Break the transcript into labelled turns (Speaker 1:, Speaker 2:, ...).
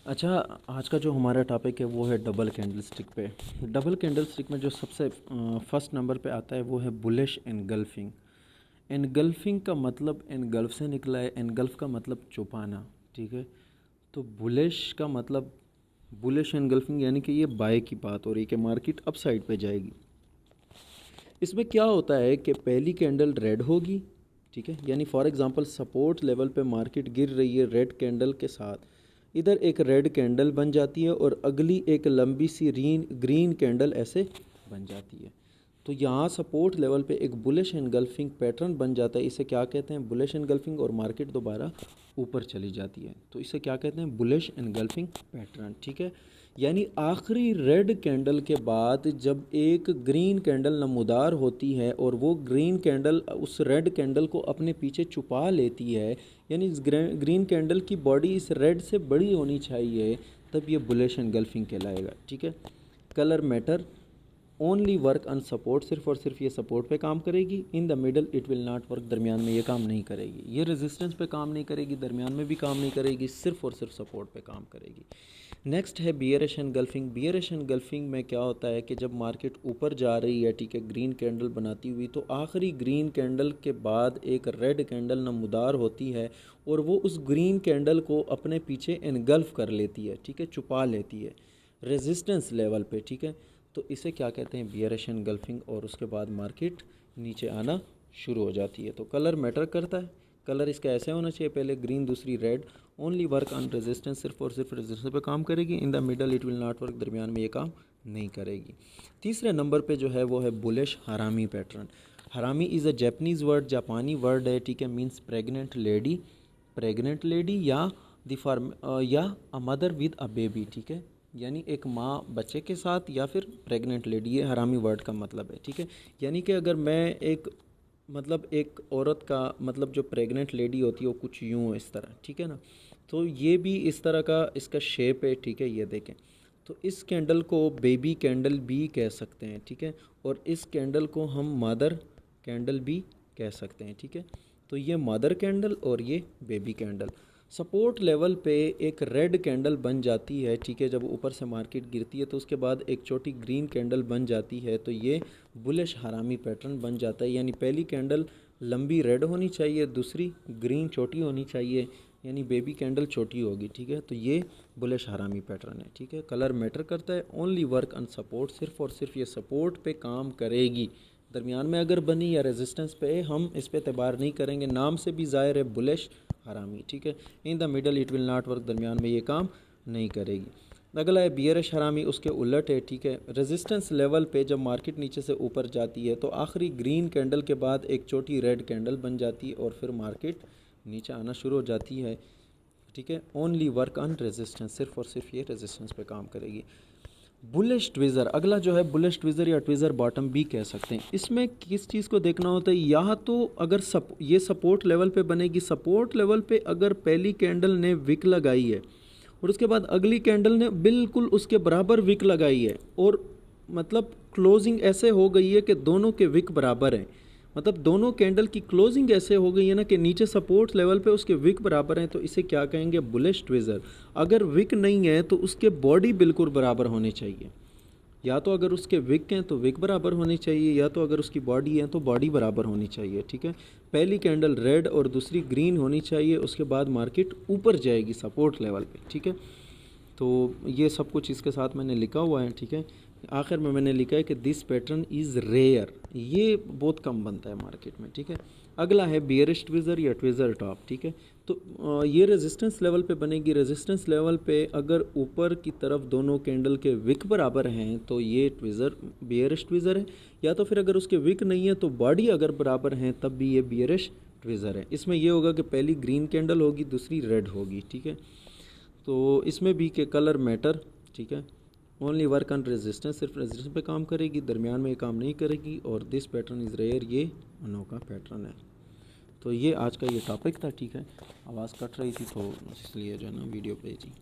Speaker 1: अच्छा, आज का जो हमारा टॉपिक है वो है डबल कैंडल स्टिक पे। डबल कैंडल स्टिक में जो सबसे फर्स्ट नंबर पे आता है वो है बुलिश एनगल्फिंग। एनगल्फिंग का मतलब एनगल्फ से निकला है, एनगल्फ का मतलब छुपाना, ठीक है। तो बुलिश का मतलब बुलिश एनगल्फिंग यानी कि ये बाय की बात हो रही है कि मार्केट अप साइड पे जाएगी। इसमें क्या होता है कि पहली कैंडल रेड होगी, ठीक है, यानी फॉर एग्जांपल सपोर्ट लेवल पे मार्केट गिर रही है रेड कैंडल के साथ, इधर एक रेड कैंडल बन जाती है और अगली एक लंबी सी ग्रीन कैंडल ऐसे बन जाती है। तो यहाँ सपोर्ट लेवल पे एक बुलिश एनगल्फिंग पैटर्न बन जाता है। इसे क्या कहते हैं? Bullish engulfing. और मार्केट दोबारा ऊपर चली जाती है तो इसे क्या कहते हैं? बुलिश एनगल्फिंग पैटर्न, ठीक है। यानी आखिरी रेड कैंडल के बाद जब एक ग्रीन कैंडल नमूदार होती है और वो ग्रीन कैंडल उस रेड कैंडल को अपने पीछे छुपा लेती है, यानी इस ग्रीन कैंडल की बॉडी इस रेड से बड़ी होनी चाहिए, तब ये बुलिश एनगल्फिंग कहलाएगा, ठीक है। Colour matter only work on support, सिर्फ और सिर्फ ये सपोर्ट पे काम करेगी। In the middle it will not work, दरमियान में ये काम नहीं करेगी। ये रेजिस्टेंस पे काम नहीं करेगी, दरमियान में भी काम नहीं करेगी, सिर्फ और सिर्फ सपोर्ट पे काम करेगी। नेक्स्ट है बियरिश एनगल्फिंग। बियरिश एनगल्फिंग में क्या होता है कि जब मार्केट ऊपर जा रही है, ठीक है, ग्रीन कैंडल बनाती हुई, तो आखिरी ग्रीन कैंडल के बाद एक रेड कैंडल नमूदार होती है और वो उस ग्रीन कैंडल को अपने पीछे एनगल्फ कर लेती है, ठीक है, छुपा लेती है रेजिस्टेंस लेवल पे, ठीक है। तो इसे क्या कहते हैं? Bearish engulfing. और उसके बाद मार्केट नीचे आना शुरू हो जाती है। तो कलर मैटर करता है। कलर इसका ऐसे होना चाहिए, पहले ग्रीन दूसरी red. Only work on resistance, सिर्फ और सिर्फ रेजिस्टेंस पे काम करेगी। In the middle it will not work, दरमियान में ये काम नहीं करेगी। तीसरे नंबर पे जो है वो है बुलिश हरामी पैटर्न। हरामी इज़ अ जैपनीज़ वर्ड, जापानी वर्ड है, ठीक है। मीन्स प्रेग्नेंट लेडी या द फार्म या a mother with a baby, ठीक है। यानी एक माँ बच्चे के साथ या फिर प्रेग्नेंट लेडी, ये हरामी वर्ड का मतलब है, ठीक है। यानी कि अगर मैं एक औरत का मतलब जो प्रेग्नेंट लेडी होती है वो कुछ यूँ इस तरह, ठीक है ना। तो ये भी इस तरह का इसका शेप है, ठीक है, ये देखें। तो इस कैंडल को बेबी कैंडल भी कह सकते हैं, ठीक है। और इस कैंडल को हम मदर कैंडल भी कह सकते हैं, ठीक है। तो ये मदर कैंडल और ये बेबी कैंडल। सपोर्ट लेवल पे एक रेड कैंडल बन जाती है, ठीक है, जब ऊपर से मार्केट गिरती है तो उसके बाद एक छोटी ग्रीन कैंडल बन जाती है, तो ये बुलिश हरामी पैटर्न बन जाता है। यानी पहली कैंडल लंबी रेड होनी चाहिए, दूसरी ग्रीन छोटी होनी चाहिए, यानी बेबी कैंडल छोटी होगी, ठीक है। तो ये बुलिश हरामी पैटर्न है, ठीक है। कलर मैटर करता है। ओनली वर्क ऑन सपोर्ट, सिर्फ और सिर्फ ये सपोर्ट पे काम करेगी। दरमियान में अगर बनी या रेजिस्टेंस पे, हम इस पे एतबार नहीं करेंगे। नाम से भी ज़ाहिर है बुलिश हरामी, ठीक है। In the middle it will not work, दरमियान में ये काम नहीं करेगी। अगला है बियरिश हरामी, उसके उलट है, ठीक है। रेजिस्टेंस लेवल पे जब मार्केट नीचे से ऊपर जाती है तो आखिरी ग्रीन कैंडल के बाद एक छोटी रेड कैंडल बन जाती है और फिर मार्केट नीचे आना शुरू हो जाती है, ठीक है। ओनली वर्क ऑन रेजिस्टेंस, सिर्फ और सिर्फ ये रेजिस्टेंस पे काम करेगी। बुलिश ट्विज़र, अगला जो है बुलिश ट्विज़र या ट्विज़र बॉटम भी कह सकते हैं। इसमें किस चीज़ को देखना होता है? यहाँ तो अगर ये सपोर्ट लेवल पे बनेगी, सपोर्ट लेवल पे अगर पहली कैंडल ने विक लगाई है और उसके बाद अगली कैंडल ने बिल्कुल उसके बराबर विक लगाई है और मतलब क्लोजिंग ऐसे हो गई है कि दोनों के विक बराबर हैं, मतलब दोनों कैंडल की क्लोजिंग ऐसे हो गई है ना कि नीचे सपोर्ट लेवल पे उसके विक बराबर हैं, तो इसे क्या कहेंगे? Bullish tweezer. अगर विक नहीं है तो उसके बॉडी बिल्कुल बराबर होनी चाहिए। या तो अगर उसके विक हैं तो विक बराबर होनी चाहिए, या तो अगर उसकी बॉडी है तो बॉडी बराबर होनी चाहिए, ठीक है। पहली कैंडल रेड और दूसरी ग्रीन होनी चाहिए, उसके बाद मार्केट ऊपर जाएगी सपोर्ट लेवल पे, ठीक है। तो ये सब कुछ इसके साथ मैंने लिखा हुआ है, ठीक है। आखिर में मैंने लिखा है कि दिस पैटर्न इज़ रेयर, ये बहुत कम बनता है मार्केट में, ठीक है। अगला है बियरिश ट्विज़र या ट्विज़र टॉप, ठीक है। तो ये रेजिस्टेंस लेवल पे बनेगी। रेजिस्टेंस लेवल पे अगर ऊपर की तरफ दोनों कैंडल के विक बराबर हैं तो ये ट्विज़र बियरिश ट्विज़र है, या तो फिर अगर उसके विक नहीं है तो बॉडी अगर बराबर हैं तब भी ये बियरिश ट्विज़र है। इसमें ये होगा कि पहली ग्रीन कैंडल होगी, दूसरी रेड होगी, ठीक है। तो इसमें भी के कलर मैटर, ठीक है। ओनली वर्क ऑन रेजिस्टेंस, सिर्फ रेजिस्टेंस पे काम करेगी, दरमियान में ये काम नहीं करेगी। और दिस पैटर्न इज़ रेयर, ये अनोखा पैटर्न है। तो ये आज का ये टॉपिक था, ठीक है। आवाज़ कट रही थी तो इसलिए जो है ना वीडियो भेजी।